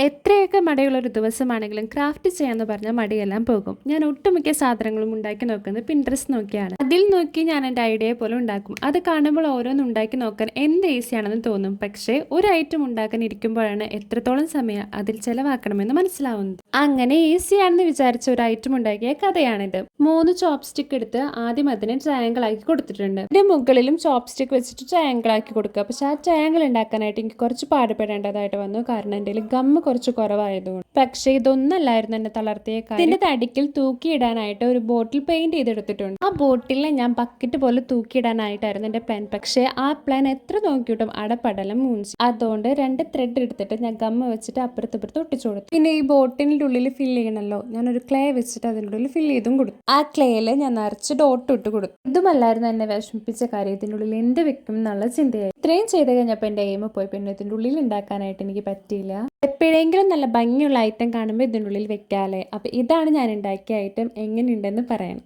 എത്രയൊക്കെ മടിയുള്ളൊരു ദിവസമാണെങ്കിലും ക്രാഫ്റ്റ് ചെയ്യാന്ന് പറഞ്ഞാൽ മടിയെല്ലാം പോകും. ഞാൻ ഒട്ടുമിക്ക സാധനങ്ങളും ഉണ്ടാക്കി നോക്കുന്നത് പിൻട്രസ്റ്റ് നോക്കിയാണ്. അതിൽ നോക്കി ഞാൻ എൻ്റെ ഐഡിയ പോലെ ഉണ്ടാക്കും. അത് കാണുമ്പോൾ ഓരോന്ന് ഉണ്ടാക്കി നോക്കാൻ എന്ത് ഈസിയാണെന്ന് തോന്നും. പക്ഷേ ഒരു ഐറ്റം ഉണ്ടാക്കാൻ ഇരിക്കുമ്പോഴാണ് എത്രത്തോളം സമയം അതിൽ ചെലവാക്കണമെന്ന് മനസ്സിലാവുന്നത്. അങ്ങനെ ഈസിയാണെന്ന് വിചാരിച്ച ഒരു ഐറ്റം ഉണ്ടാക്കിയ കഥയാണിത്. 3 ചോപ്സ്റ്റിക്ക് എടുത്ത് ആദ്യം അതിനെ ട്രയാങ്കിൾ ആക്കി കൊടുത്തിട്ടുണ്ട്. ഇതിന്റെ മുകളിലും ചോപ്സ്റ്റിക്ക് വെച്ചിട്ട് ട്രയാങ്കിൾ ആക്കി കൊടുക്കുക. പക്ഷെ ആ ട്രയാങ്കിൾ ഉണ്ടാക്കാനായിട്ട് എനിക്ക് കുറച്ച് പാടുപെടേണ്ടതായിട്ട് വന്നു. കാരണം എൻ്റെ ഗമ്മ് കുറച്ച് കുറവായതുകൊണ്ട്. പക്ഷേ ഇതൊന്നല്ലായിരുന്നു എന്നെ തളർത്തിയ കാര്യം. ഇതിന്റെ തടിക്കിൽ തൂക്കിയിടാനായിട്ട് ഒരു ബോട്ടിൽ പെയിന്റ് ചെയ്തെടുത്തിട്ടുണ്ട്. ആ ബോട്ടിലിനെ ഞാൻ ബക്കറ്റ് പോലെ തൂക്കിയിടാനായിട്ടായിരുന്നു എന്റെ പ്ലാൻ. പക്ഷേ ആ പ്ലാൻ എത്ര നോക്കിയിട്ടും അടപടലം മൂഞ്ചി. അതുകൊണ്ട് 2 ത്രെഡ് എടുത്തിട്ട് ഞാൻ ഗമ്മ വെച്ചിട്ട് അപ്പുറത്തിപ്പുറത്ത് ഒട്ടിച്ചു കൊടുത്തു. പിന്നെ ഈ ബോട്ടിലിന്റെ ഉള്ളിൽ ഫില്ല് ചെയ്യണമല്ലോ, ഞാനൊരു ക്ലേ വെച്ചിട്ട് അതിൻ്റെ ഉള്ളിൽ ഫില്ല് ചെയ്തും കൊടുത്തു. ആ ക്ലേയിൽ ഞാൻ നിറച്ച് ഡോട്ട് ഇട്ട് കൊടുത്തു. ഇതുമല്ലായിരുന്നു എന്നെ വിഷമിപ്പിച്ച കാര്യം. ഇതിൻ്റെ ഉള്ളിൽ എന്ത് വെക്കും എന്നുള്ള ചിന്തയായി. ഇത്രയും ചെയ്ത് കഴിഞ്ഞപ്പോൾ എൻ്റെ എയിം പോയി. പിന്നെ ഇതിൻ്റെ ഉള്ളിൽ ഉണ്ടാക്കാനായിട്ട് എനിക്ക് പറ്റിയില്ല. എപ്പോഴെങ്കിലും നല്ല ഭംഗിയുള്ള ഐറ്റം കാണുമ്പോൾ ഇതിൻ്റെ ഉള്ളിൽ വെക്കാല്ലേ. അപ്പോൾ ഇതാണ് ഞാൻ ഉണ്ടാക്കിയ ഐറ്റം. എങ്ങനെയുണ്ടെന്ന് പറയണം.